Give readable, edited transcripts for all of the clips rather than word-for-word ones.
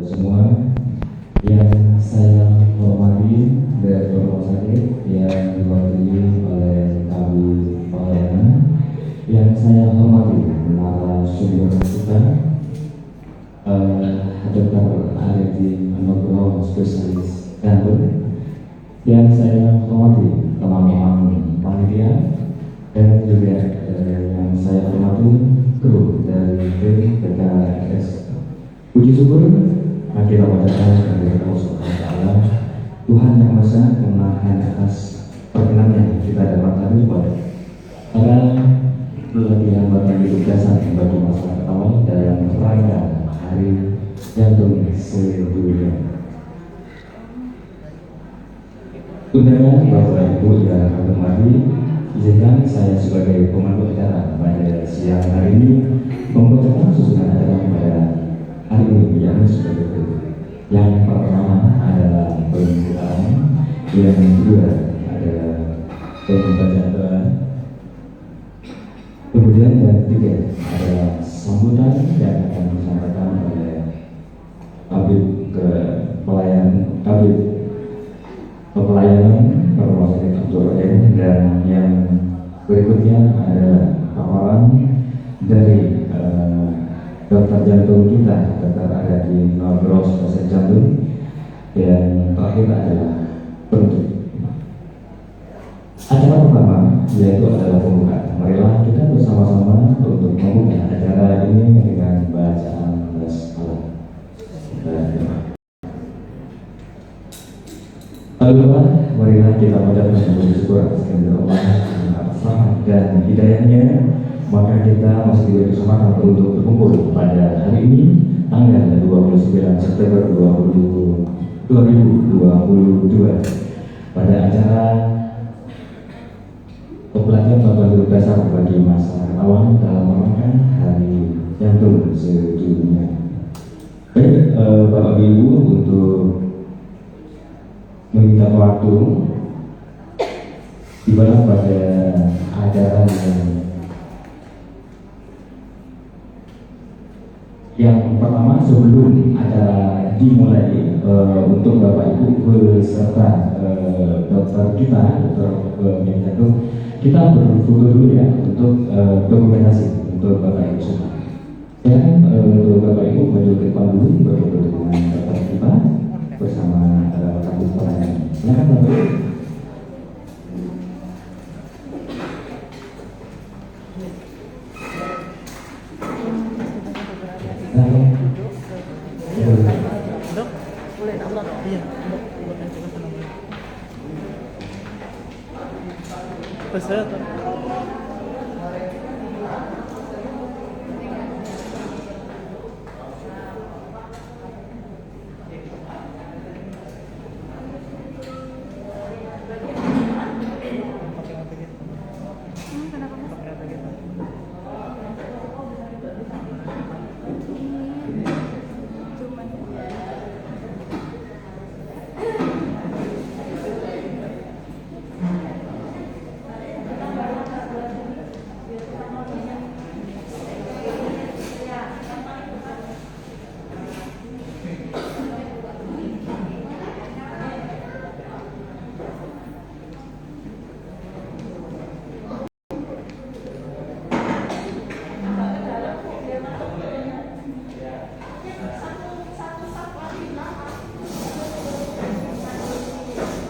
Semua yang saya hormati dari rumah sakit yang diwakili oleh kami pelayanan, yang saya hormati narasumber kita, Dr. Arifin Nugroho, spesialis jantung, yang saya hormati teman-teman panitia, dan juga yang saya hormati kru dari tim PKS. Puji syukur kita bacakan dari Allah Subhanahu wa Ta'ala, Tuhan yang Maha Esa, karena atas perkenannya kita dapat hadir pada pelatihan batang hidup dasar bagi masyarakat awal dalam rangka Hari Jantung Sedunia. Undangan Bapak Ibu yang hormati, izinkan saya sebagai pemandu acara pada siang hari ini membacakan susunan acara pada hari ini yang sebagai berikut. Yang pertama adalah pembukaan, yang kedua adalah pembacaan doa, kemudian yang ketiga adalah sambutan yang akan disampaikan oleh Kabid Pelayanan Rumah Sakit Abdul Rahim, dan yang berikutnya adalah paparan dari dokter jantung kita, Dr. Arifin Nugroho, spesialis jantung, dan terakhir adalah penutup. Acara pertama yaitu adalah pembukaan. Marilah kita bersama-sama untuk membuka acara ini dengan bacaan basmalah. Lalu marilah kita mengucapkan puji syukur atas kehendak Allah, atas rahmat dan hidayahnya. Maka kita masih diberi kesempatan untuk berkumpul pada hari ini tanggal 29 September 2022 pada acara pelatihan batang hidup dasar bagi masyarakat awam dalam rangka Hari Jantung Sedunia. Baik, Bapak Ibu, untuk meminta waktu di mana pada acara yang pertama sebelum acara dimulai, untuk Bapak Ibu beserta dokter kita, dokter jantung, kita berfoto dulu ya untuk dokumentasi untuk Bapak Ibu semua. Dan untuk Bapak Ibu maju ke depan dulu berfoto dengan dokter kita bersama Kabid Pelayanan. Silakan Bapak Ibu.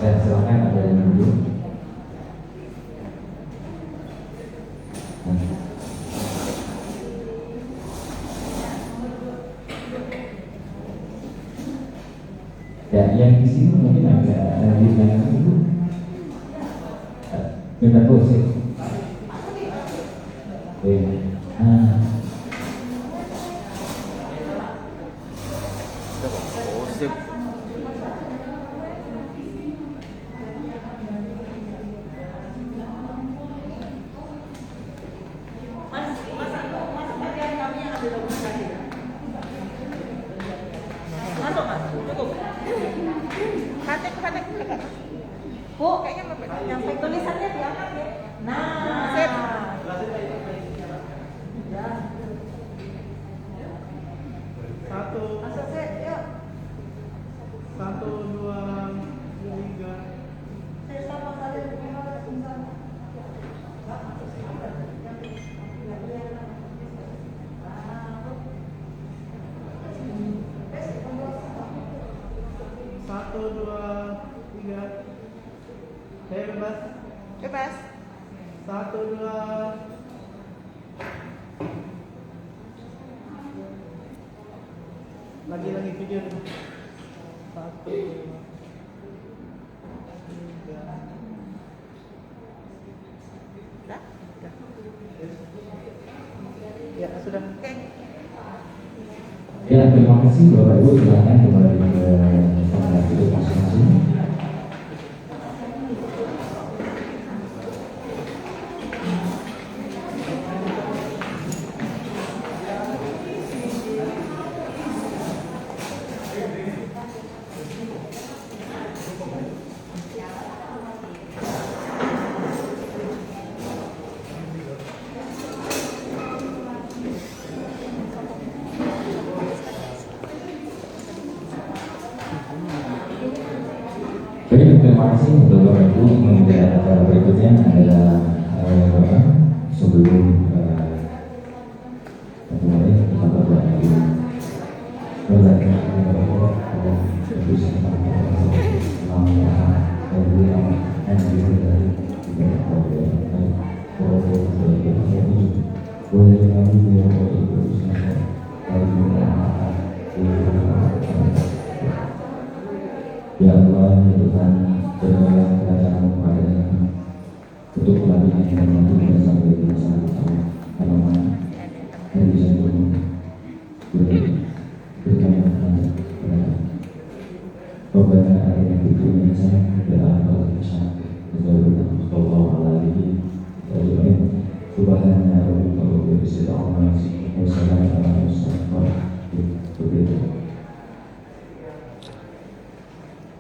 Dan silakan ada yang dulu. Ya, yang di sini mungkin agak di belakang dulu. Minta kursi. Bu, kayaknya nyampe tulisannya diangkat ya. Nah, sip. Ya. Satu. Masuk sip, yuk. Satu, dua, tiga. Saya bebas. Bebas. Satu, dua. Lagi video. Satu, dua, tiga. Sudah? Sudah. Ya, sudah. Oke. Ya, terima kasih Bapak Ibu, silakan kembali ke tempat duduk masing-masing. Baik, terima kasih untuk Bapak Ibu. Kemudian acara berikutnya adalah sebelum mulai kita berdoa dulu. Ya Allah, ya Tuhan, berikanlah kerajaan-Mu kepada untuk pelatihan dan nanti kita sampai di masa kemana dan bisa berikan yang terbaik kepada Rabbana atina fid dunya hasanah wa fil akhirati hasanah wa qina adzabannar. Subhana rabbika rabbil izzati amma yasifun wa salamun alal mursalin.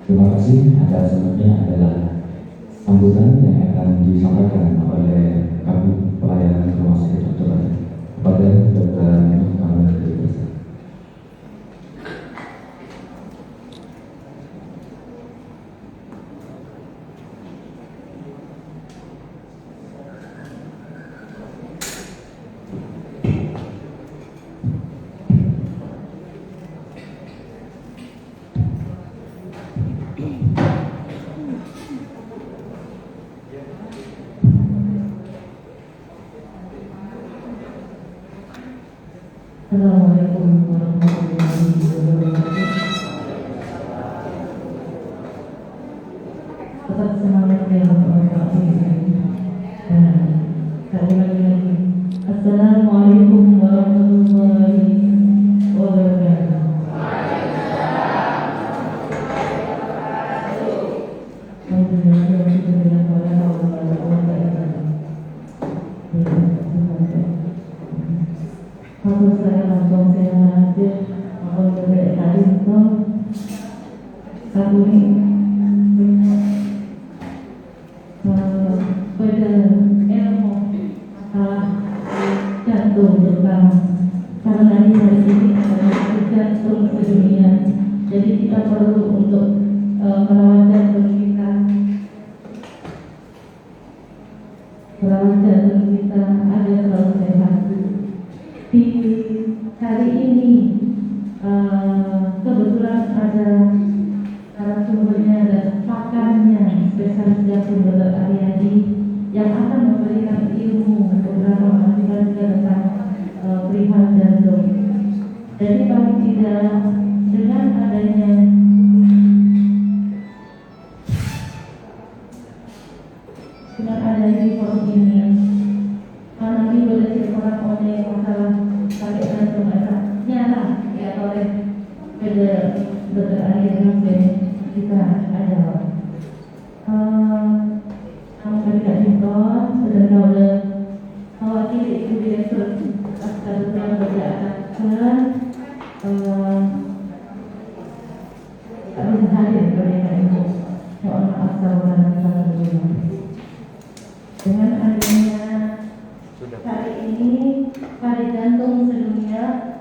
Terima kasih. Acara selanjutnya adalah sambutan yang akan disampaikan oleh kami pelayanan rumah sakit Dr. kepada Dr. Muhammad Desa. Assalamualaikum warahmatullahi wabarakatuh. Tetap semangat ya Bapak Ibu. Sekali lagi. Assalamualaikum warahmatullahi wabarakatuh. Kalau saya langsung saya lanjut mau dari tadi itu kami pada ilmu masalah jantung terutama karena hari ini adalah jantung sedunia, jadi kita perlu untuk merawat jantung kita, agar selalu sehat. Di hari ini kebetulan ada narasumbernya dan pakarnya spesialis jantung Dr. Aryadi yang akan memberikan ilmu beberapa masukan tentang perihal jantung. Jadi paling tidak dengan adanya forum ini, karena ini boleh orang oleh masalah sakit jantung nyala ya oleh Dr. Aryadi kita ada kami tidak sinkron sedang oleh mewakili Ibu Direktur Asal Berjalan tidak bisa hadir kepada Ibu. Mohon maaf sahabat dengan adanya hari ini Hari Jantung Sedunia,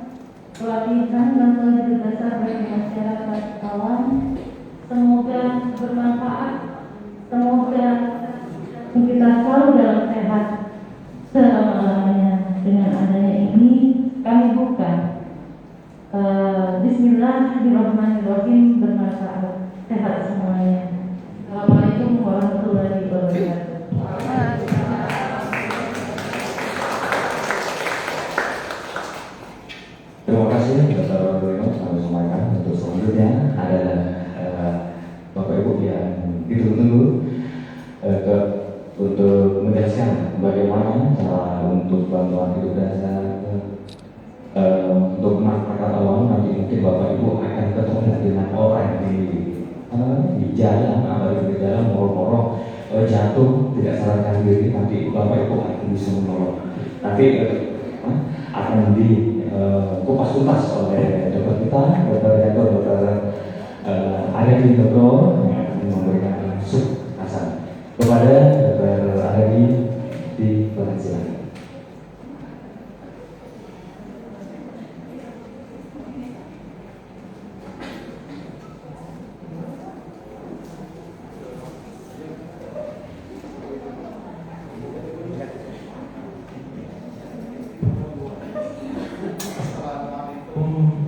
pelatihan bantuan berdasar bagi masyarakat kawan, semoga bermanfaat, semoga kita selalu dalam sehat selama-lamanya. Dengan adanya ini kami buka Bismillahirrahmanirrahim, bermanfaat, sehat berikutnya adalah Bapak Ibu yang ditunggu untuk menjelaskan bagaimana cara untuk bantuan hidup dasar untuk masyarakat awam. Nanti mungkin Bapak Ibu akan ketemu dengan orang di jalan, apalagi di jalan moro-moro jatuh tidak sadarkan diri, nanti Bapak Ibu akan bisa menolong. Nanti akan dikupas-kupas oleh dokter kita, dokter Yanto, dokter Arya Dindoko yang memberikan sub-asan kepada dokter Arya di Valencia.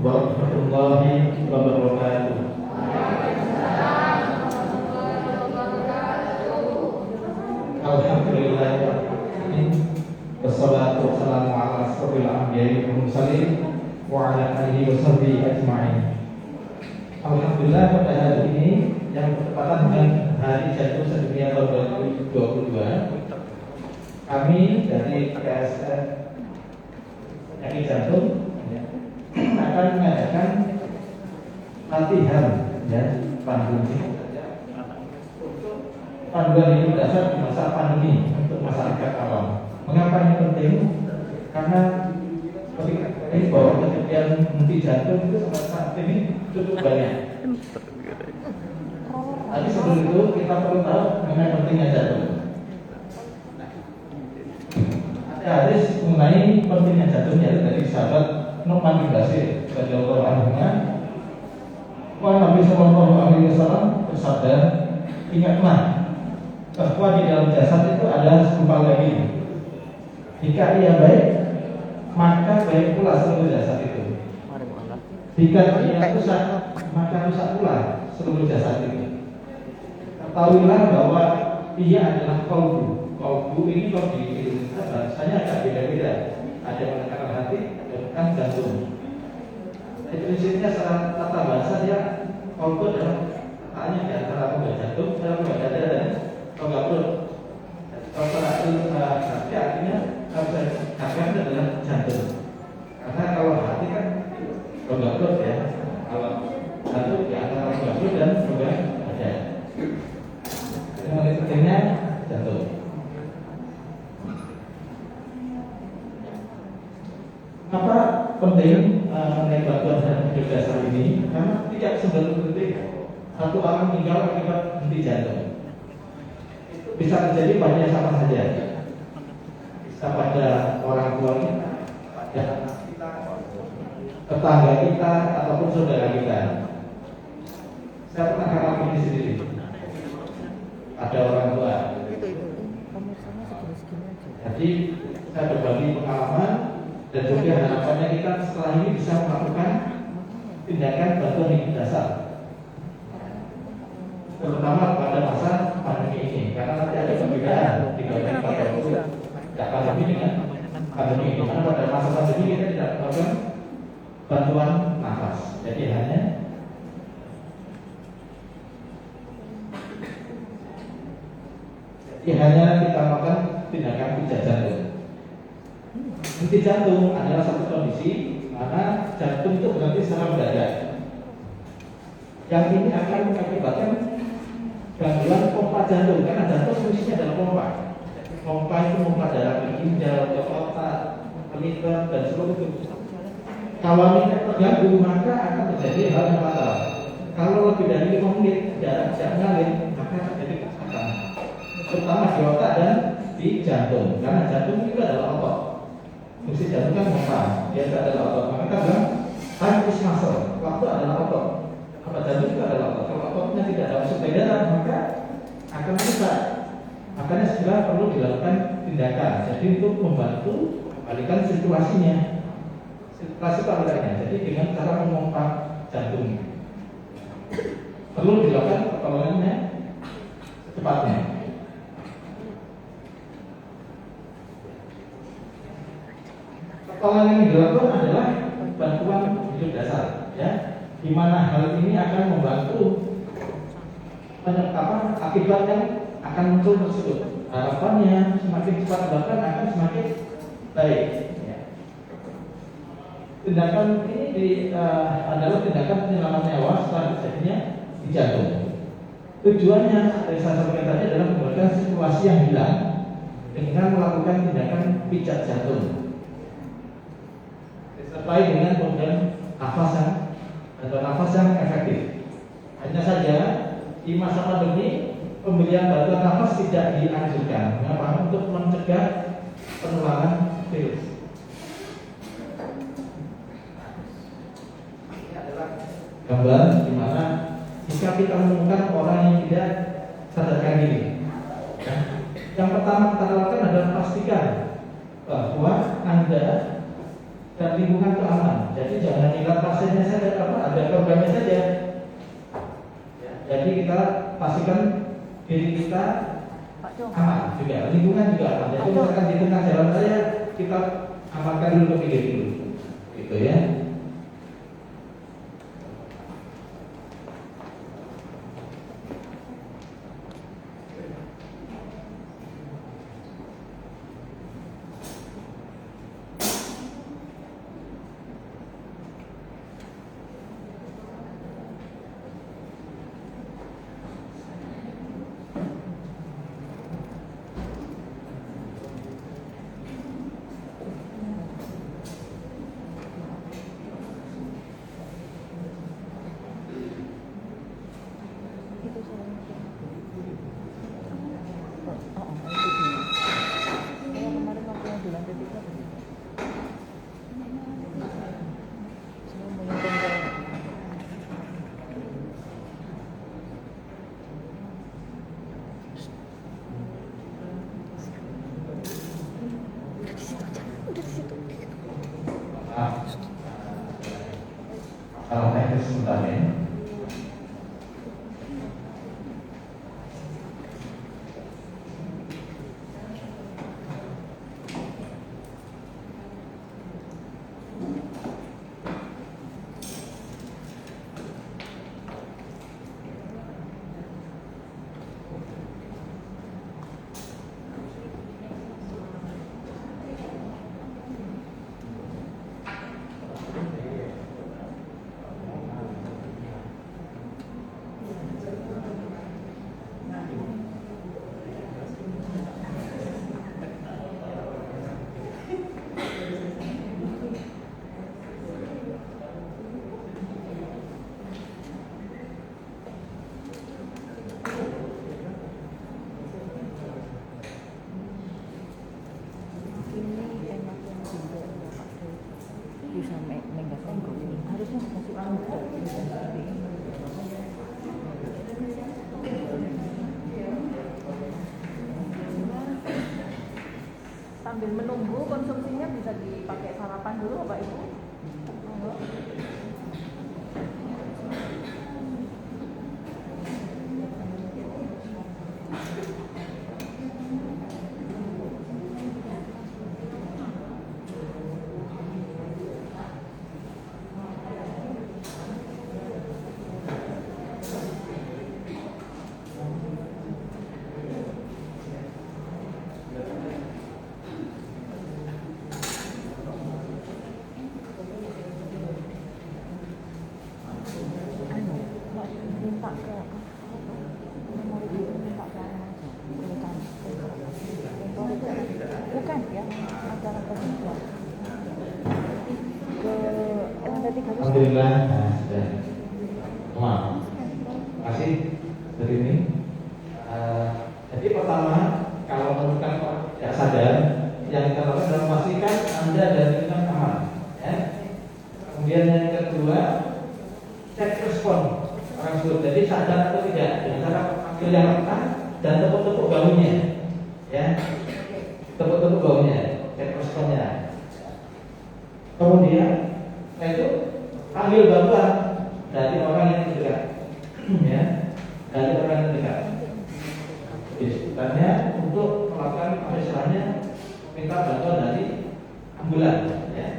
Warahmatullahi wabarakatuh. Alhamdulillahirrahmanirrahim. Wassalatu wassalamu ala asrofil anbiya'i wal mursalin wa ala alihi wa sahbihi ajma'in. Alhamdulillah pada hari ini yang bertepatan dengan Hari Jantung Sedunia tahun 2022, kami dari PSN Penyakit Jantung akan mengadakan latihan panduan hidup dasar di masa pandemi untuk masyarakat awam. Mengapa ini penting? Karena ini bahwa kejadian henti jantung itu saat ini cukup banyak. Tapi sebelum itu kita perlu tahu mengenai pentingnya jantung. Ada hadis mengenai pentingnya jantung dari sahabat Nu'man bin Bashir radhiyallahu anhu. Nabi sallallahu alaihi wasallam bersabda, ingatlah bahwa di dalam jasad itu ada segumpal daging. Jika ia baik, maka baik pula seluruh jasad itu. Jika ia rusak, maka rusak pula seluruh jasad itu. Ketahuilah bahwa ia adalah kolbu. Kolbu ini kalau di Indonesia bahasanya agak beda-beda. Ada yang mengatakan hati, ada yang mengatakan jantung. Prinsipnya secara tata bahasa dia kolbu adalah letaknya di antara rongga jantung, rongga dada dan rongga perut. Kalau secara hati artinya katakan adalah jantung. Karena kalau hati kan rongga perut ya. Kalau jantung di antara rongga perut dan rongga dada. Jadi mulai pentingnya jantung. Kenapa penting mengenai bantuan hidup dasar ini? Karena tidak sebelum detik satu orang meninggal akibat henti jantung. Itu bisa terjadi pada sama saja. Bisa pada orang tua kita, pada anak kita, tetangga kita, ataupun saudara kita. Saya pernah alami ini sendiri. Ada orang tua. Jadi saya berbagi pengalaman. Dan juga harapannya kita setelah ini bisa melakukan tindakan bantuan hidup dasar, terutama pada masa pandemi ini, karena nanti ada perbedaan dibanding pada waktu tidak pandemi dengan pandemi ini. Karena pada masa pandemi kita tidak melakukan bantuan nafas, jadi hanya kita melakukan tindakan pijat jantung. Henti jantung adalah satu kondisi mana jantung itu berhenti secara mendadak. Yang ini akan mengakibatkan gangguan pompa jantung, karena jantung fungsinya adalah pompa. Pompa itu pompa darah ke ginjal, ke otak, ke liver, dan seluruh. Kalau ini terganggu, maka akan terjadi hal yang fatal. Kalau lebih dari 5 menit darah tidak mengalir, maka terjadi kerusakan, terutama di otak dan di jantung, karena jantung itu adalah otot. Fungsi jantung kan pompa, dia adalah otot. Maka kita bilang time is muscle, waktu adalah otot. Apa jantung itu adalah otot. Kalau ototnya tidak ada suplai darah, maka akan rusak. Makanya segera perlu dilakukan tindakan. Jadi untuk membantu kembalikan sirkulasinya, sirkulasi alirannya. Jadi dengan cara memompa jantung perlu dilakukan pertolongannya secepatnya. Pertolongan yang dilakukan adalah bantuan hidup dasar, ya. di mana hal ini akan membantu akibat yang akan muncul tersebut. Harapannya semakin cepat dilakukan akan semakin baik. Ya. Tindakan ini adalah tindakan penyelamat nyawa setelah terjadinya di jantung. Tujuannya dari saya sampaikan tadi adalah mengembalikan sirkulasi yang hilang dengan melakukan tindakan pijat jantung, disertai dengan pemberian nafas yang efektif. Hanya saja di masa pandemi pemberian bantuan nafas tidak dianjurkan. Mengapa? Untuk mencegah penularan virus. Ini adalah gambar di mana jika kita menemukan orang yang tidak sadarkan diri, yang pertama kita lakukan adalah pastikan bahwa Anda dan lingkungan itu aman. Jadi jangan ingat pasiennya saja, ada programnya saja. Jadi kita pastikan diri kita aman juga, lingkungan juga aman. Jadi misalkan di tengah jalan raya kita amankan dulu, pinggir dulu, gitu ya. Kalau teknis sebentar ya. Sambil menunggu konsumsinya bisa dipakai sarapan dulu Bapak Ibu. Bukan ya, acara pertemuan. Alhamdulillah, sudah. Maaf. Terima kasih dari ini. Jadi pertama, kalau menemukan tidak sadar, yang kita lakukan adalah memastikan Anda dan lingkungan aman. Ya. Kemudian yang kedua, cek respon orang tersebut. Jadi sadar atau tidak dengan cara panggil yang tepat dan tepuk-tepuk bahunya. Ya. Tepuk-tepuk baunya, cek responnya. Kemudian, itu panggil bantuan dari orang yang terdekat, ya, dari orang yang terdekat. Disebutkannya untuk melakukan apa istilahnya, minta bantuan dari ambulan, ya.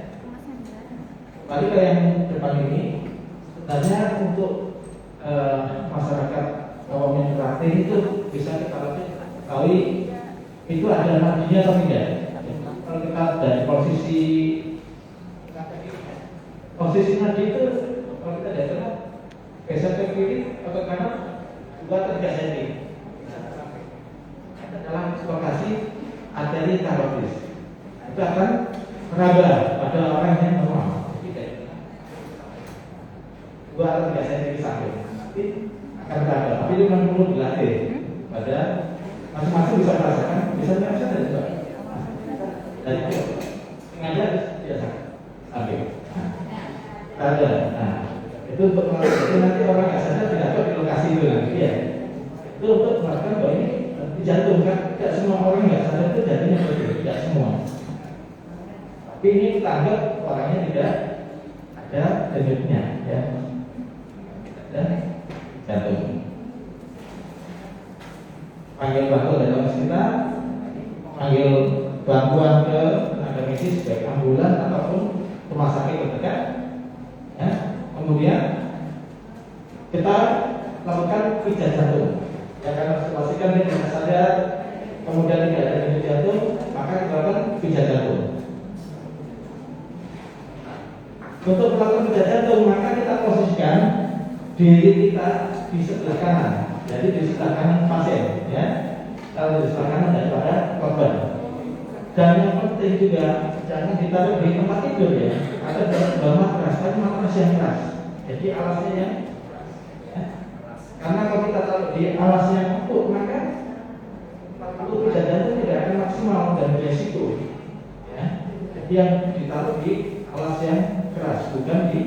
Tadi ke yang depan ini, sebenarnya masyarakat awam yang praktik itu bisa kita ketahui itu ada nadinya atau tidak. Kalau kita dari posisi nadi itu kalau kita dari tengah geser ke kiri atau ke kanan 2-3 cm dalam lokasi arteri karotis itu akan meraba pada orang yang normal. 2-3 cm di samping nanti akan meraba, tapi itu memang perlu dilatih pada masing-masing bisa merasakan, bisa merasakan dari juga dari itu sengaja biasa ambil ada. Nah itu untuk melakukan nanti orang nggak sadar tidak tahu di lokasi itu nanti ya itu untuk melakukan bahwa ini di jantung kan tidak semua orang nggak sadar itu jadinya seperti itu, tidak semua, tapi ini kita anggap orangnya tidak ada denyutnya ya, dan jantung. Panggil bantuan dari orang kita, panggil bantuan ke tenaga medis baik ambulan ataupun rumah sakit terdekat. Ya. Kemudian kita lakukan pijat jantung. Ya karena pastikan dia tidak sadar, kemudian tidak ada denyut jantung, maka kita lakukan pijat jantung. Untuk melakukan pijat jantung, maka kita posisikan diri kita di sebelah kanan. Jadi di sebelah kanan pasien, ya. Kalau di sebelah kanan daripada korban. Dan yang penting juga jangan ditaruh di tempat tidur ya. Ada dalam matras, tapi matras yang keras. Jadi alasnya yang, ya. Karena kalau kita taruh di alas yang empuk, maka untuk pijat jantung tidak akan maksimal dan beresiko. Ya. Jadi yang ditaruh di alas yang keras, bukan di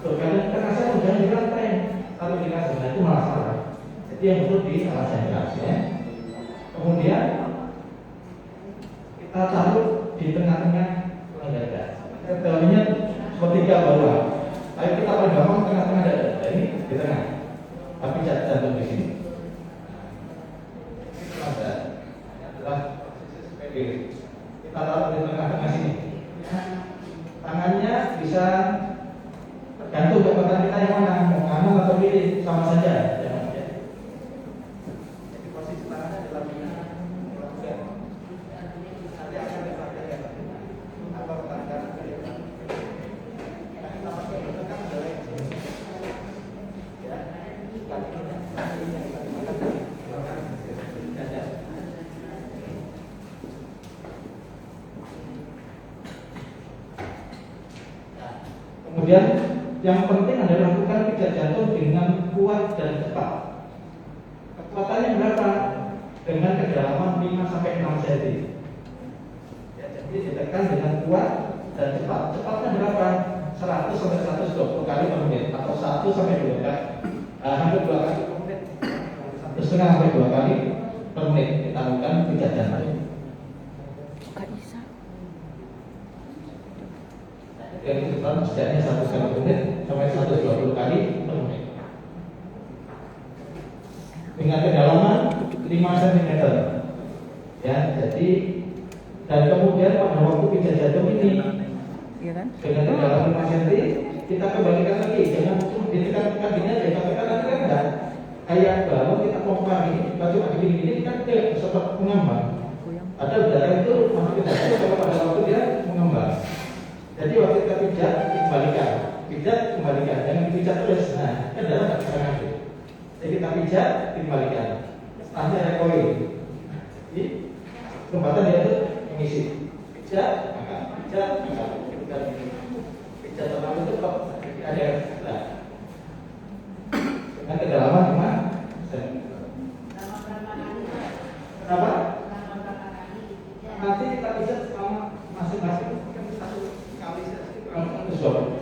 kadang kerasnya udah di lantai, taruh di kasur, itu malah salah. Jadi yang betul di alas yang keras ya. Kemudian kita taruh di tengah-tengah tulang dada. Teorinya sepertiga bawah. Tapi kita paling gampang tengah-tengah dada. Ini di tengah. Tapi jantung di sini. Ada adalah kita taruh di tengah-tengah sini. Tangannya bisa tergantung kekuatan kita yang mana, mau kanan atau kiri sama saja. Kemudian yang penting adalah lakukan pijat jantung dengan kuat dan cepat. Kekuatannya berapa? Dengan kedalaman 5-6 cm. Ya, jadi ditekan dengan kuat dan cepat. Cepatnya berapa? 100-120 kali per menit atau 1-2 kali, hampir 2 kali per menit, 1,5-2 kali per menit kita lakukan pijat jantung. Yang cepat setidaknya 1 kali per menit sampai 120 kali per menit dengan kedalaman 5 cm ya. Jadi dan kemudian pada waktu pijat jantung ini dengan kedalaman 5 cm kita kembalikan lagi, jangan ditekan-tekan gini aja, tapi kan nanti kan enggak kayak kalau kita pompa ini, kita cuma begini-gini kan dia sempat mengambang. Ada udara itu masuk ke dalam kalau pada waktu dia mengambang. Jadi waktu kita pijat, kembalikan, jangan pijat terus. Nah, kan dalam nggak bisa ngambil. Jadi kita pijat, kembalikan. Setelahnya ada koin. Jadi kesempatan dia itu mengisi. Pijat, maka pijat. Pijat pertama itu kok ada. Nah, dengan kedalaman 5 cm. Kenapa? Nanti kita pijat selama masing-masing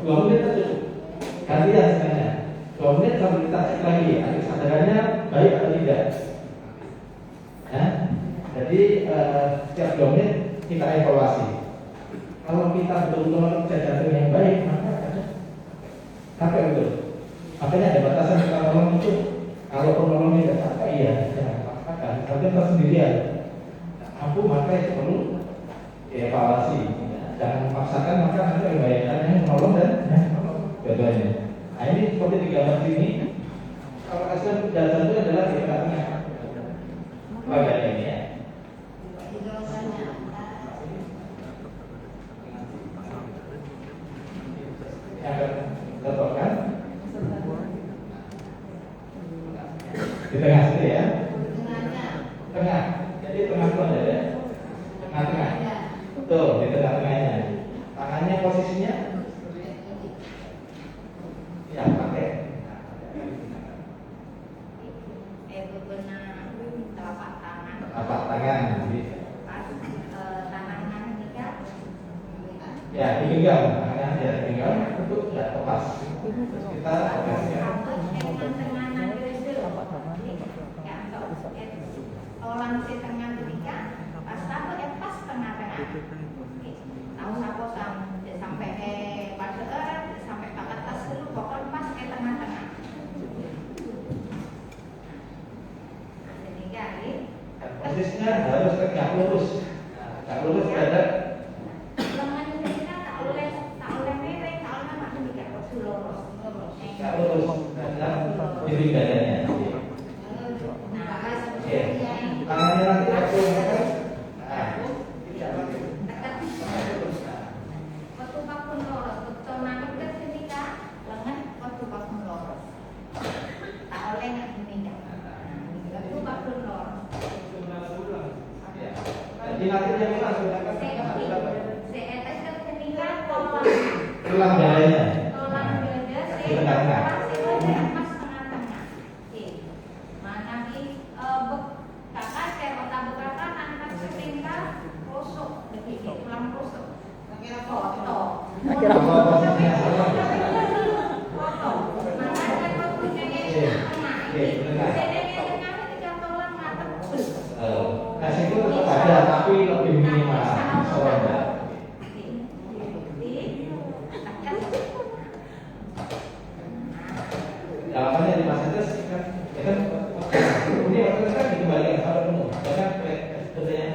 2 menit saja cukup. Gantian sebenarnya 2 menit sambil kita cek lagi ada kesadarannya baik atau tidak. Ya. Jadi setiap 2 menit kita evaluasi. Kalau kita betul-betul pijat jantung yang baik, maka ada capek betul. Makanya ada batasan kita nolong itu. Kalau penolong tidak capek ya jangan paksakan. Tapi tersendirian mampu maka itu perlu dievaluasi. Jangan memaksakan, maka nanti membayangkan yang menolong dan yang menolong dua-duanya. Nah ini seperti di gambar sini Di tengah situ ya. Tengah. Jadi tengah itu ada ya. Tengah-tengah. Tuh, di tengah-tengahnya. Tangannya posisinya ya pakai telapak tangan. Ya, digenggam. Tangannya ya digenggam untuk tidak lepas. Terus kita Orang setengah ketika pas tahu pas tengah-tengah. Tahu sapo sampai pada sampai ke atas dulu pokoknya pas tengah-tengah. Jadi kali posisinya harus tegak lurus. Tegak lurus ada. lengan kita tak oleh miring, tak oleh mak tidak lurus. Tegak lurus dan diri badannya. Oke. Tangannya nanti aku angkat. Nah, tidak pakai. Waktu pakun lurus, betul nanti ketika lengan waktu pakun lurus. Tak oleh nak meninggal. Waktu pakun lurus. Ya. Jadi nanti dia ulang gunakan tulang dadanya. Di tengah-tengah. Kasih itu tetap ada tapi lebih minimal. Soalnya. Jawabannya di masa itu kan ini waktu kan dikembalikan kalau penuh. Jangan benda yang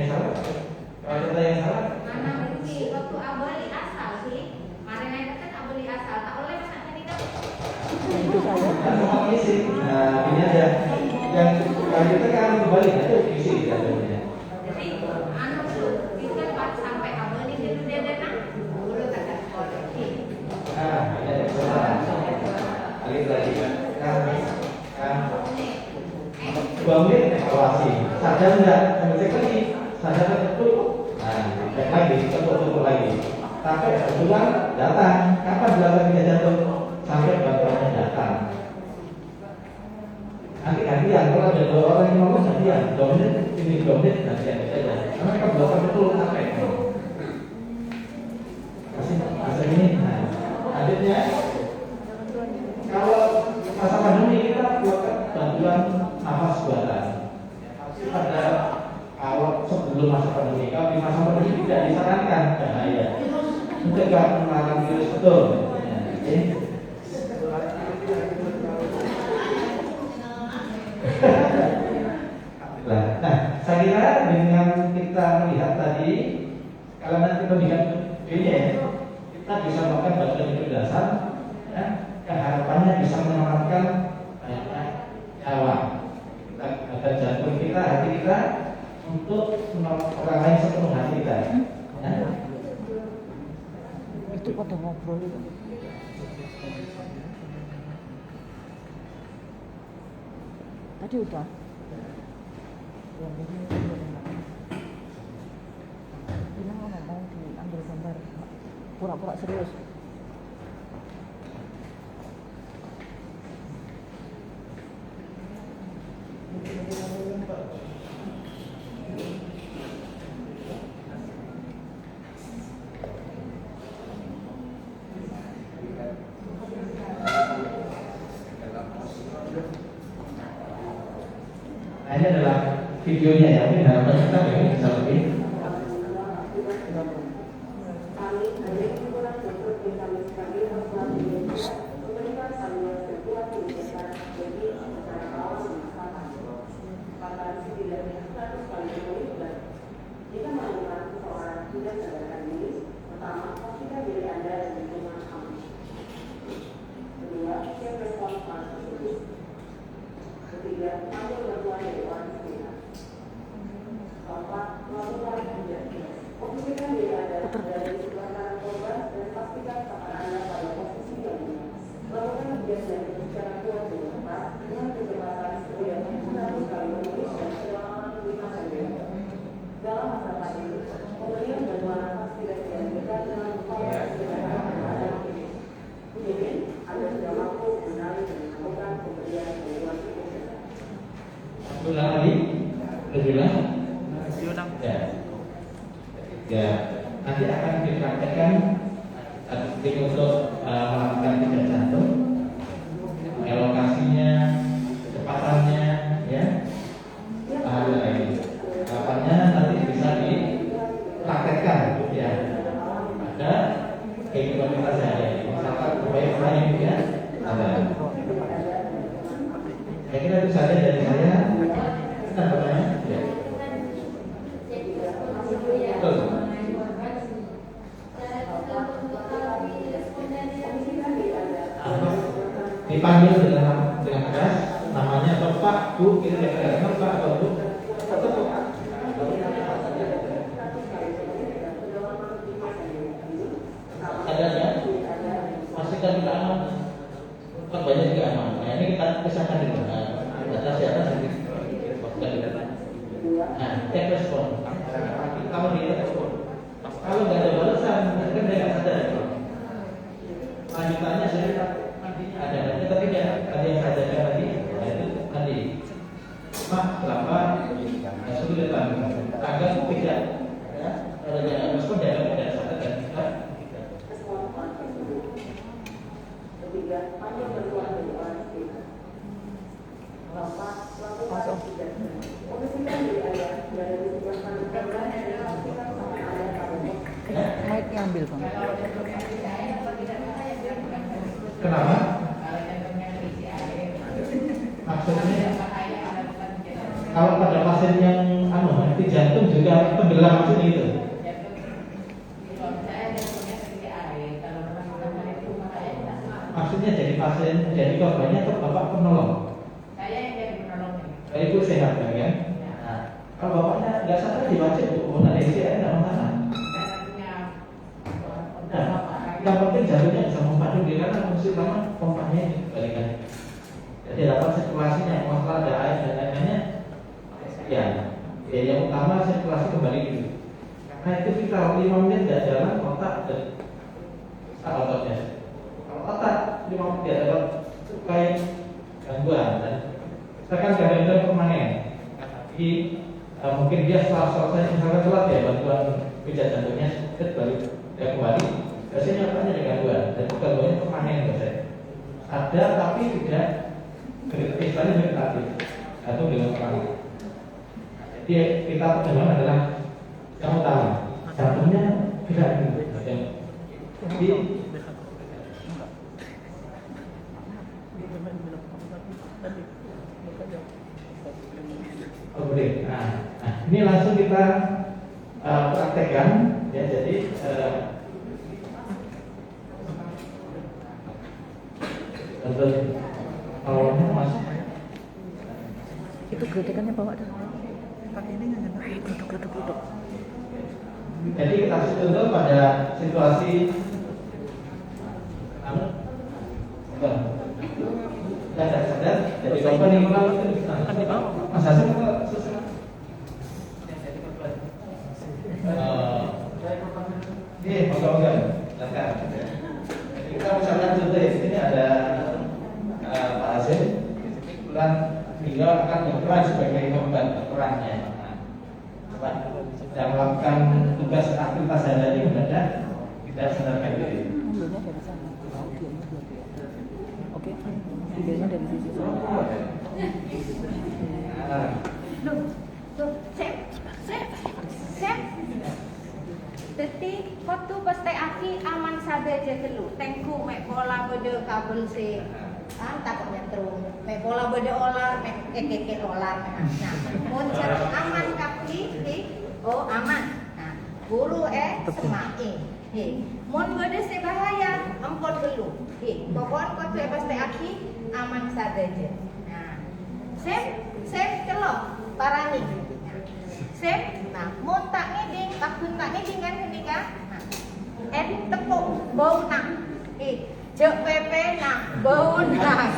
salah. Kalau benda yang salah. Mana mesti waktu abali asal sih. Mari naik kan abali asal tak oleh masaknya tidak. Dan semua isi. Nah ini aja. Yang kita kan kembali itu isi jadinya. Jadi anu tuh kita pas sampai abali itu dia denang dulu tak ada. Nah ini ada kesalahan. Lagi kan 2 menit evaluasi. Sadar enggak? Cek lagi. Sadar betul. Nah, cek lagi, betul lagi. Sampai kebetulan datang. Kapan belakangnya jatuh? Sampai bantuannya datang. Nanti gantian. Kalau ada 2 orang yang ngomong gantian. 2 menit, ini 2 menit gantian saja. Karena kan belakang betul sampai. Kasih ini. Nah, adiknya. Kalau masa pandemi kita buatkan bantuan nafas buatan. Pada awal sebelum masa pandemi, kalau di masa pandemi tidak disarankan bahaya. Mencegah penularan virus betul. Ya, nah, saya kira dengan kita melihat tadi, kalau nanti kita lihat ini kita bisa melakukan bantuan hidup dasar. Ya, harapannya bisa menyelamatkan banyak nyawa. Kita jantung kita, hati kita untuk menolong orang lain sepenuh hati kita. Ya. Itu pada ngobrol itu. Tadi udah. Bilang mau diambil gambar pura-pura serius. Nah, ini adalah videonya ya, mungkin harapan kita begini bisa lebih. Ketiga, ambil bantuan dari orang sekitar. Keempat, melakukan Ulang lagi, ulang. Ya. Ya, nanti akan dipraktekkan untuk melakukan pijat jantung, elokasinya, kecepatannya, ya. Kapannya nanti bisa dipraktekkan, ya. Ada kehidupan kita sehari-hari. Misalkan upaya-upaya yang ya ada. Saya kira itu saja dari saya. Kita bertanya, ya. Betul. Dipanggil dengan keras, namanya Bapak, Bu, kita dengar Bapak atau Bu. Ada ya? Masih kan kita aman, kan banyak juga aman. Nah ini kita pisahkan dulu. Data siapa sendiri? Nah, cek respon. Kalau dia respon, kalau nggak ada balasan, kan dia nggak sadar. Lanjutannya saya nantinya ada, tapi ada yang sadarkan tadi, itu tadi. Mak, berapa? Kesulitan. Agak tidak. Kalau dia respon, dia tidak sadar dan tidak. Mic-nya ambil Bang. Kenapa? Maksudnya kalau pada pasien yang mati jantung juga tenggelam maksudnya itu. Maksudnya jadi pasien, jadi korbannya atau bapak penolong? Saya yang jadi penolongnya. Ibu sehat kan? Ya? Nah, kalau bapaknya nggak sadar dibaca bu, anestesi tidak masalah. Nah, yang penting jantungnya bisa memadu dia karena fungsi utama pompanya ini balikan. Jadi dapat sirkulasinya, masalah ada air dan lain-lainnya. Ya, yang utama sirkulasi kembali dulu. Nah itu vital 5 menit tidak jalan otak dan ototnya. Kalau otak 5 menit tidak dapat sukai gangguan dan misalkan gangguan permanen. Jadi mungkin dia setelah selesai misalkan telat ya bantuan pijat jantungnya balik kembali. Biasanya otaknya ada gangguan dan gangguannya permanen biasanya. Ada tapi tidak istilahnya vegetatif atau dengan permanen. Jadi kita pertimbangkan adalah yang utama jantungnya tidak dulu. Jadi boleh. Nah, ini langsung kita praktekkan ya. Jadi untuk awalnya mas Itu gedekannya bawa dah. Pakai ini nggak? Duduk. Jadi kita contoh pada situasi tidak sadar, jadi korban yang melakukan akan dibawa. Mas Hasim ini moga-moga silakan. Jadi kita misalnya contoh ini ada Pak Hasim, kebetulan beliau akan berperan sebagai korban perannya. Sedang melakukan tugas aktivitas sehari-hari mendadak tidak sadarkan diri. Ambilnya dari sana. Oke. Ambilnya dari sisi sana. Sep. Jadi waktu pasti aki aman saja dulu. Tengku mek bola beda kabel si. Takut nyetrum. Mek bola beda olar, mek keke olar. Nah, muncul aman kaki oh aman. Nah, guru semai. Mon beda si bahaya, ampun dulu. Pokok waktu pasti aki aman saja. Nah, sep celok parani. Sep, nah, mon tak ngeding, takun tak ngeding kan ketika. Nah, tepuk bau nak. Jok pepe nak bau nak.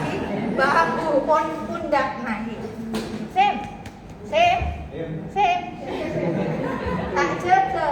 Bahu pon pundak nak. Sep. Tak jatuh.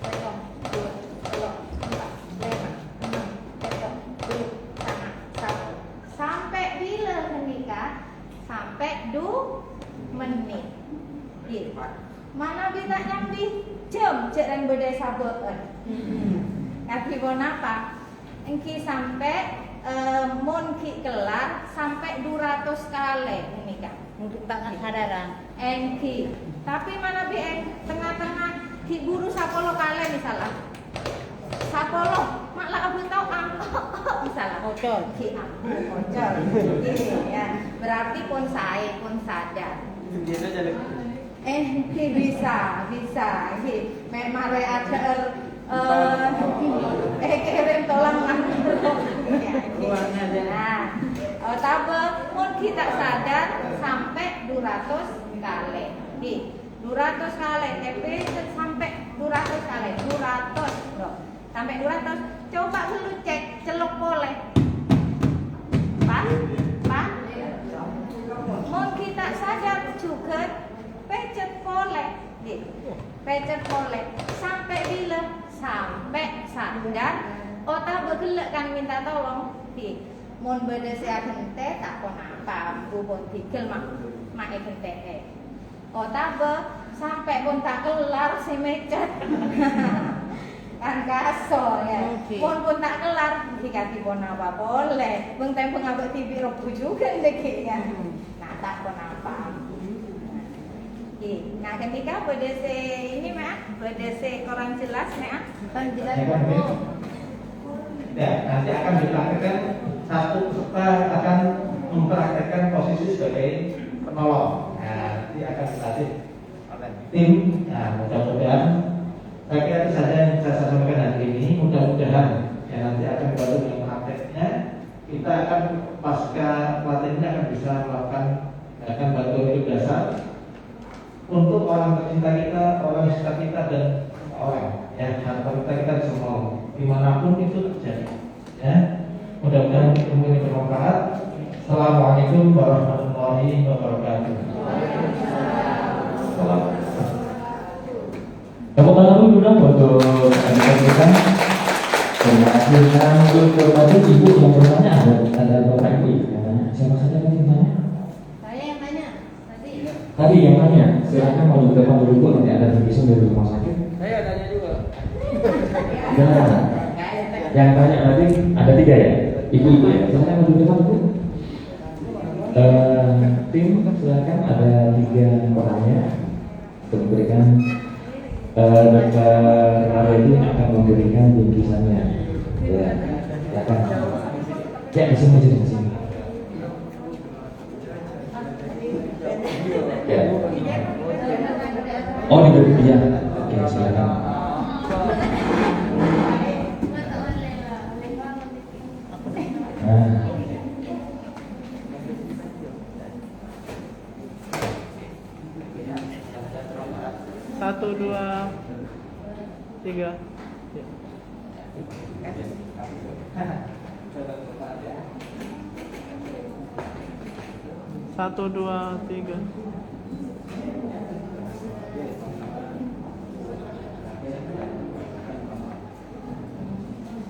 Belum. 2, 3, 4, 5, 6, 7, 8, sama, 1. Sampai bila menikah? Sampai 2 menit. Gitu. Mana bisa nyambi? Jam cek dan berdesa beun. Kaki bon apa? Engki sampai mun ki kelar sampai 200 kali menikah. Mungkin tangan sadaran. Engki. Tapi mana bi tengah-tengah ki buru 10 kali misalnya. 10 malah aku tahu misalnya. Bocor. Ki aku bocor. Gini ya. Berarti pun saya pun sadar. Ki bisa. Ki memang ada kirim tolong nah, tabe mun kita sadar sampai 200 kali. Di 200 kali, tapi sampai 200 kali, 200 bro. Sampai 200, coba dulu cek celuk boleh. Pan? Mun kita sadar juga pecet boleh. Di pecet boleh. Sampai bila? Sampai sadar otak bergelak kan minta tolong di mun berdesa kente tak pun apa bubon tikil mak kente otak sampai pun tak kelar si mecet kan kaso ya pun tak kelar jika tibon apa boleh benteng pengabek tibi robu juga dek ya nah tak pun apa. Nah ketika BDC ini Mak, BDC kurang jelas Mak, kurang jelas Ya, nanti akan dipraktekkan satu peserta akan mempraktekkan posisi sebagai penolong. Nah, nanti akan dilatih tim. Nah, mudah-mudahan saya kira itu saja yang saya sampaikan hari ini. Mudah-mudahan yang nanti akan baru dengan prakteknya kita akan pasca pelatihan ini akan bisa melakukan bantuan hidup dasar untuk orang tercinta kita, orang sekitar kita dan orang ya harapan kita semua dimanapun itu terjadi ya. Mudah-mudahan ilmu ini bermanfaat. Assalamualaikum warahmatullahi wabarakatuh. Tepuk tangan dulu dong untuk adik-adik kita. Terima kasih. Dan untuk berbagai ibu yang bertanya ada bapak ibu yang tanya. Siapa saja yang tanya? Saya yang tanya. Tadi yang tanya, silakan mau di depan dulu nanti ada tulisan dari rumah sakit. Saya tanya juga. Nah, yang tanya tadi ada 3 ya, ibu-ibu ya. Silakan mau di depan dulu. Tim silakan ada 3 orangnya untuk memberikan Dr. Aredi akan memberikan bingkisannya. Ya, silakan. Ya di sini. Ya. Oh di ya. Oke silakan. Nah. Satu, 2, 3. Satu, dua, tiga.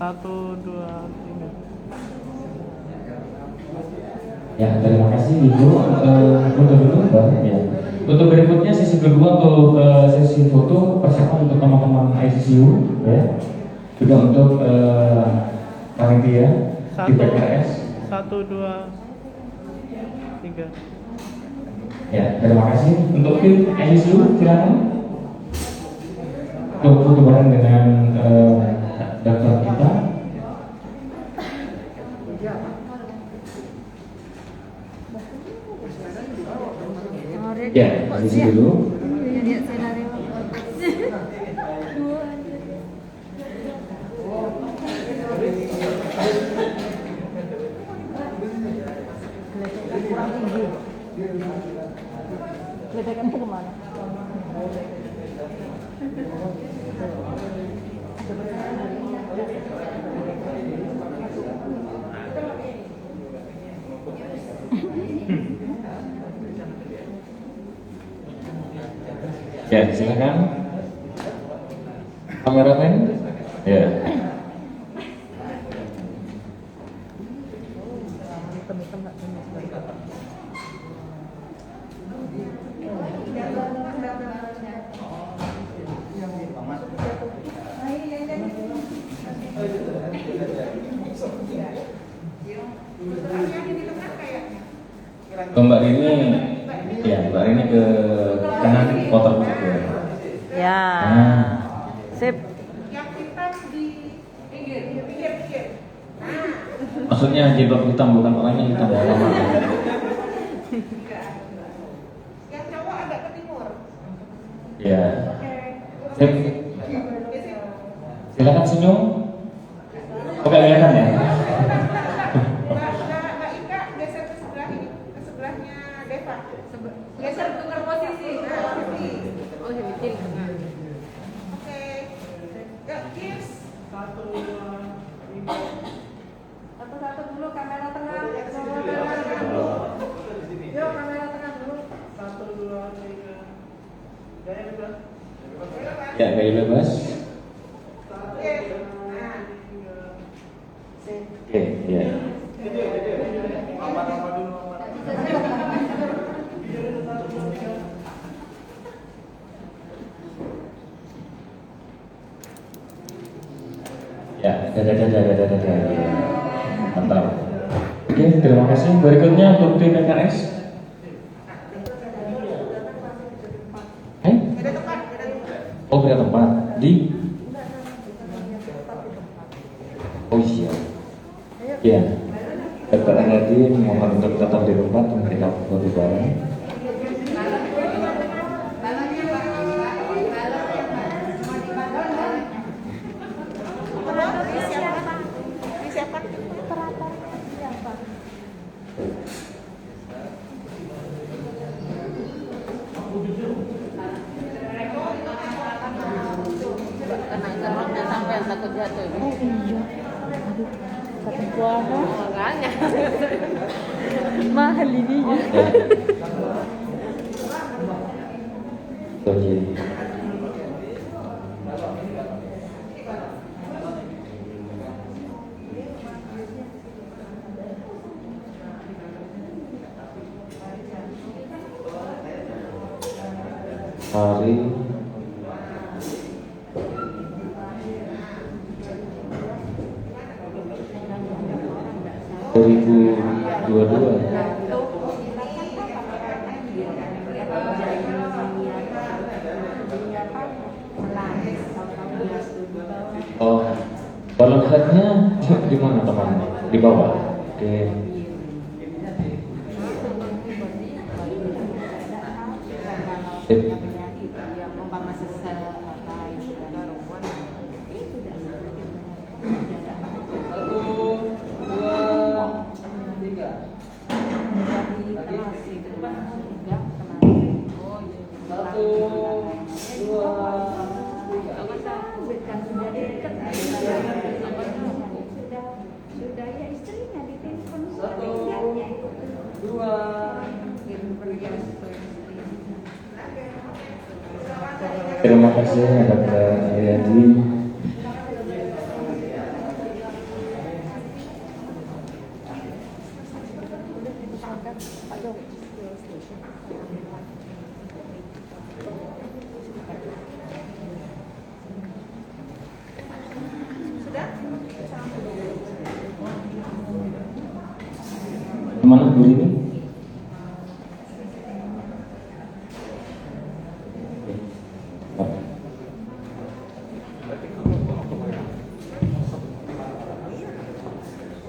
Satu, dua, tiga. Ya, terima kasih Ibu. Foto dulu, Mbak. Ya. Untuk berikutnya sesi kedua untuk sesi foto persiapan untuk teman-teman ICCU, ya. Juga untuk panitia di PKS. Satu, dua, tiga. Ya, terima kasih. Untuk tim ICCU, silakan. Untuk foto bareng dengan dokter kita. Ya, di sini dulu. Ledakannya kemana? Ya, silakan. Kameramen. Ya. Mbak Rini, ya Mbak Rini ke kanan motor juga. Ya. Sip. Maksudnya jilbab hitam bukan orangnya hitam ya. Yang cowok agak ke timur. Ya. Sip. Silakan senyum. Oke, kelihatan ya. Mbak Ika geser ke sebelah ini, ke sebelahnya Deva. Geser tukar posisi. Oh, jadi Oke. Yuk, cheers. Satu-satu dulu kamera tengah. Yuk, kamera tengah dulu. Satu, dua, tiga. Gaya bebas. Ya, gaya bebas. Oke. Nah. Oke, ya. Apa dulu? Ya, dadah. Mantap. Oke, terima kasih. Berikutnya untuk tim PKS. Beda tempat, beda tempat. Oh, beda tempat. Di? Oh iya. Ya. Dr. Anadin mohon untuk tetap di tempat memberikan foto bareng. Disiapkan. kena interruptnya sampai takut jatuh. Oh iya. Aduh, satu buah Makanya. mahal ini ya. Oke. Hari (2022) Oh, balon headnya di mana teman? Di bawah. Oke. Sip. Sudah ya Terima kasih Dr. Aryadi. Mana Bu Rini?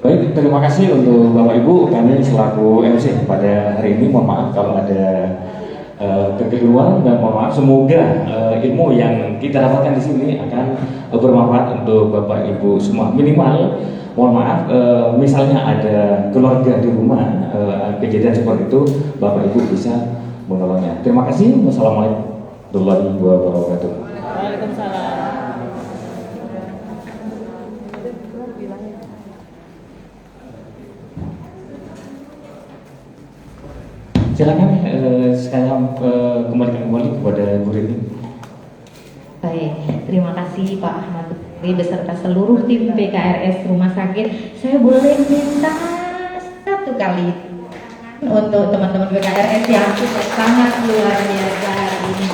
Baik, terima kasih untuk Bapak Ibu. Kami selaku MC pada hari ini, mohon maaf kalau ada kekeliruan dan mohon maaf. Semoga ilmu yang kita dapatkan di sini akan bermanfaat untuk Bapak Ibu semua. Minimal, mohon maaf, misalnya ada keluarga di rumah kejadian seperti itu, Bapak Ibu bisa menolongnya. Terima kasih. Wassalamualaikum warahmatullahi wabarakatuh. Waalaikumsalam. Silakan saya kembalikan kembali kepada Bu Rini. Baik, terima kasih Pak Ahmad beserta seluruh tim PKRS Rumah Sakit. Saya boleh minta satu kali untuk teman-teman PKRS yang sangat luar biasa hari ini,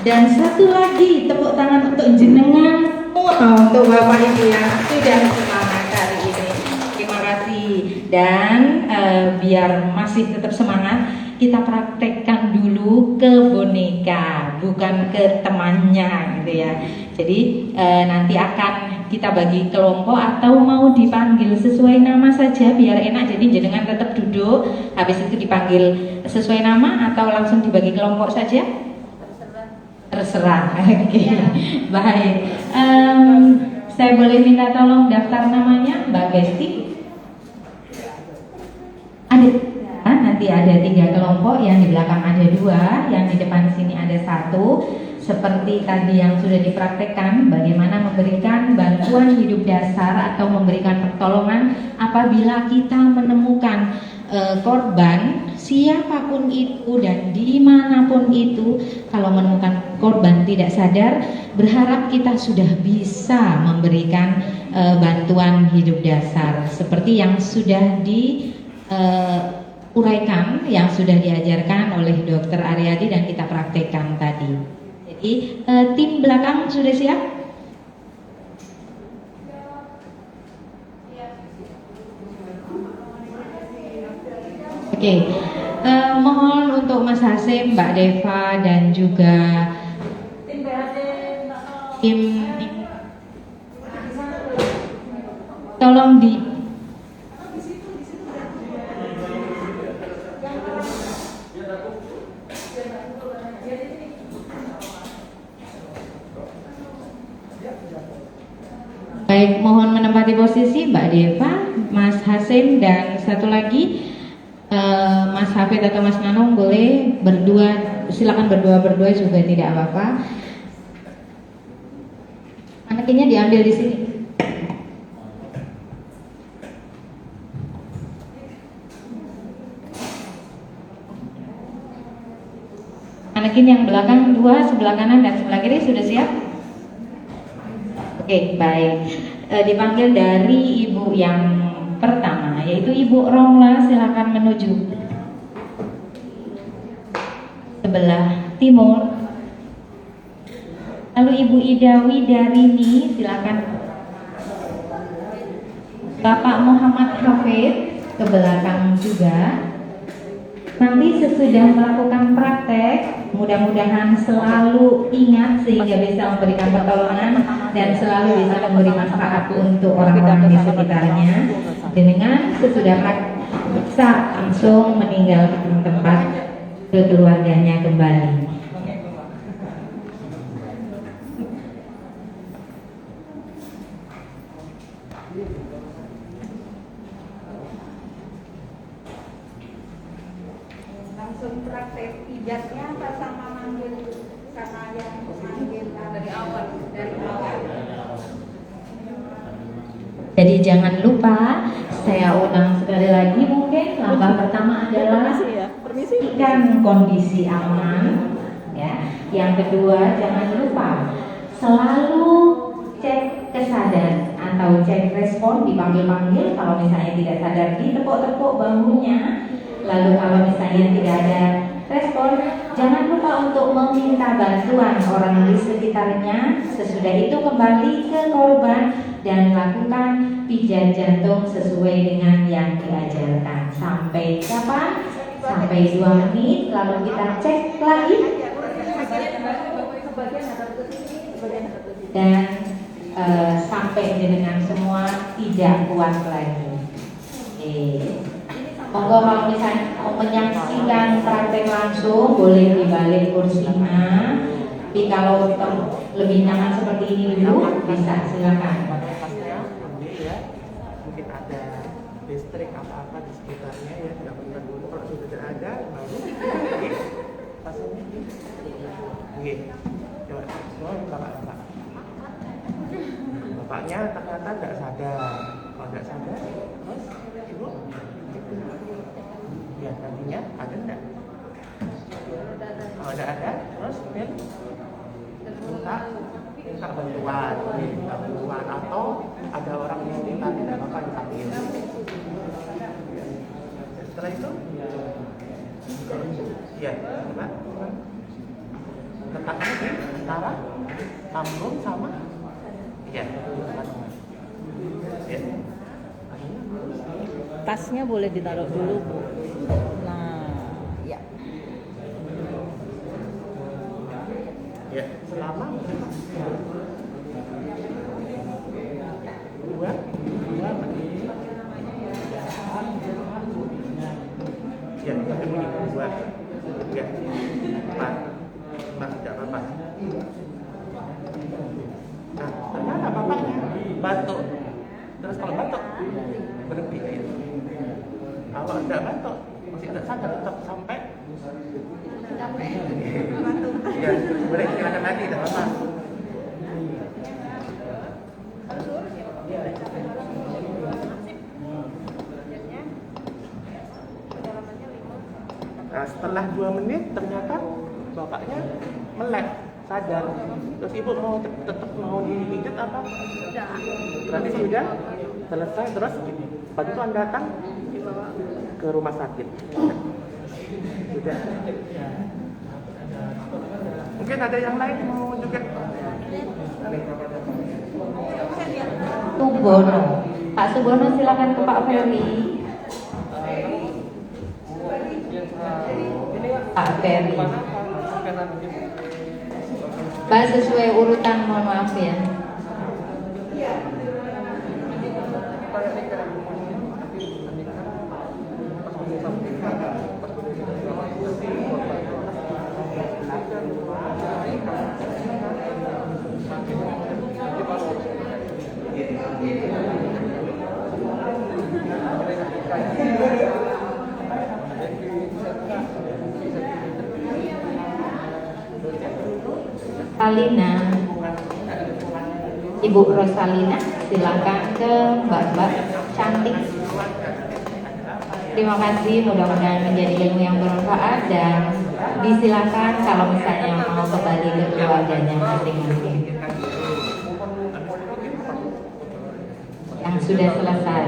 dan satu lagi tepuk tangan untuk jenengan semua, untuk Bapak Ibu yang sudah semangat hari ini. Terima kasih. Dan biar masih tetap semangat, kita praktekkan dulu ke boneka, bukan ke temannya gitu ya. Jadi nanti akan kita bagi kelompok atau mau dipanggil sesuai nama saja biar enak. Jadi jenengan tetap duduk, habis itu dipanggil sesuai nama atau langsung dibagi kelompok saja? Terserah. Oke. Baik. Saya boleh minta tolong daftar namanya Mbak Besti? Nanti ada 3 kelompok, yang di belakang ada 2, yang di depan sini ada 1. Seperti tadi yang sudah dipraktekkan, bagaimana memberikan bantuan hidup dasar atau memberikan pertolongan apabila kita menemukan korban siapapun itu dan dimanapun itu. Kalau menemukan korban tidak sadar, berharap kita sudah bisa memberikan bantuan hidup dasar seperti yang sudah uraikan, yang sudah diajarkan oleh Dr. Aryadi dan kita praktekkan tadi. Jadi tim belakang sudah siap? Oke, mohon untuk Mas Hasim, Mbak Deva dan juga tim tolong di baik, mohon menempati posisi Mbak Deva, Mas Hasim, dan satu lagi Mas Hafid atau Mas Nanung boleh berdua, silakan berdua juga tidak apa-apa. Manekinnya diambil di sini. Manekin yang belakang 2, sebelah kanan dan sebelah kiri sudah siap? Oke, baik. Dipanggil dari ibu yang pertama, yaitu Ibu Romla, silakan menuju sebelah timur. Lalu Ibu Ida Widarini, silakan. Bapak Muhammad Hafid ke belakang juga. Nanti sesudah melakukan praktek, mudah-mudahan selalu ingat sehingga bisa memberikan pertolongan dan selalu bisa memberi manfaat untuk orang-orang di sekitarnya. Dengan sesudah praktek bisa langsung meninggalkan tempat ke keluarganya kembali. Langsung praktek pijatnya apa sama manggil sama yang manggil dari awal? Jadi jangan lupa saya ulang sekali lagi, mungkin langkah pertama adalah pastikan kondisi aman, ya. Yang kedua, jangan lupa selalu cek kesadaran atau cek respon, dipanggil-panggil. Kalau misalnya tidak sadar, ditepuk-tepuk bahunya. Lalu kalau misalnya tidak ada respon, jangan lupa untuk meminta bantuan orang di sekitarnya. Sesudah itu kembali ke korban dan lakukan pijat jantung sesuai dengan yang diajarkan. Sampai kapan? Sampai 2 menit. Lalu kita cek lagi. Dan sampai dengan semua tidak kuat lagi. Monggo kalau misalnya mau menyaksikan praktek langsung boleh di balik kursinya. Tapi kalau lebih nyaman seperti ini dulu bisa silakan. Mungkin ada listrik apa-apa di sekitarnya ya, dapatkan dulu. Kalau sudah tidak ada, baru pasangnya ini. Coba bapak. Bapaknya ternyata tidak sadar. Kalau tidak sadar, terus ibu ya nantinya ada enggak? Kalau tidak ada, terus minta bantuan atau ada orang yang minta tidak apa-apa dipanggil. Setelah itu ya coba letakkan di antara lambung sama ya. Tasnya boleh ditaruh dulu, Bu. Nah, ya. Ya, selama dua menit. Ya, sampai bunyi 2, 3, 4, tidak apa-apa. Nah, ternyata bapaknya batuk. Terus kalau batuk berhenti ya. Kalau tidak batuk masih tidak sadar tetap sampai ya, boleh silakan lagi, tidak apa-apa. Nah, setelah 2 menit ternyata bapaknya melek, sadar. Terus ibu mau tetap mau dipijat apa? Berarti sudah selesai, terus bantuan datang ke rumah sakit. Sudah. Mungkin ada yang lain mau juga. Subono, Pak Subono silakan ke Pak Ferry. Pak Ferry. Pak sesuai urutan, mohon maaf ya. Rosalina, Ibu Rosalina, silakan ke Mbak cantik. Terima kasih, mudah-mudahan menjadi ilmu yang bermanfaat dan disilakan kalau misalnya mau kembali ke keluarganya masing-masing yang sudah selesai.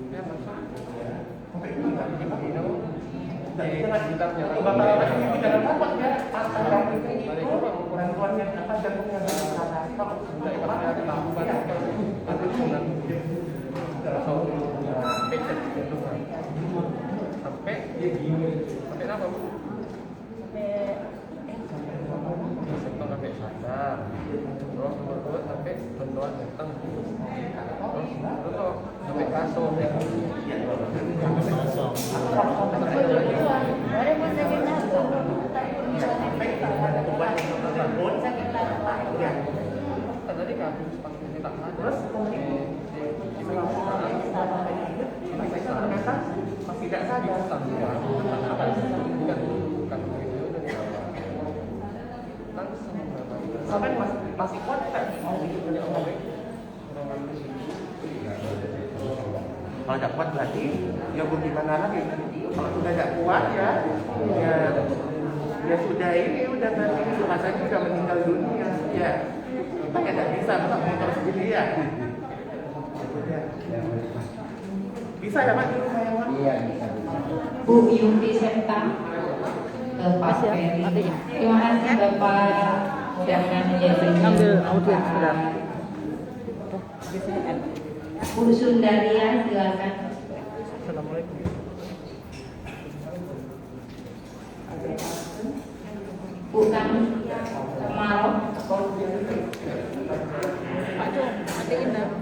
Ya, masa? Sampai ini nggak bisa. Bapak ini bicara apa ya? Pasal ini bantuan yang apa jantungnya sampai apa bu? Sampai sadar. Terus nomor 2 sampai bantuan datang. Terus sampai kasur ya. Tadi kabus pakai tak terus ternyata masih tidak sadar sampai masih kuat tak kalau tidak kuat berarti ya mau gimana lagi kalau sudah tidak kuat ya sudah ini udah berarti rasanya sudah meninggal dunia ya kita tidak bisa motor sendiri ya bisa ya Pak? Iya bisa. Bu Yumpi Septa ke Pak Ferry. Terima kasih Bapak dengan Ambil audiens sebentar. Bu Sundaria silakan. Assalamualaikum. Bu Kang Kemarau. Pak Jo, matiin dah.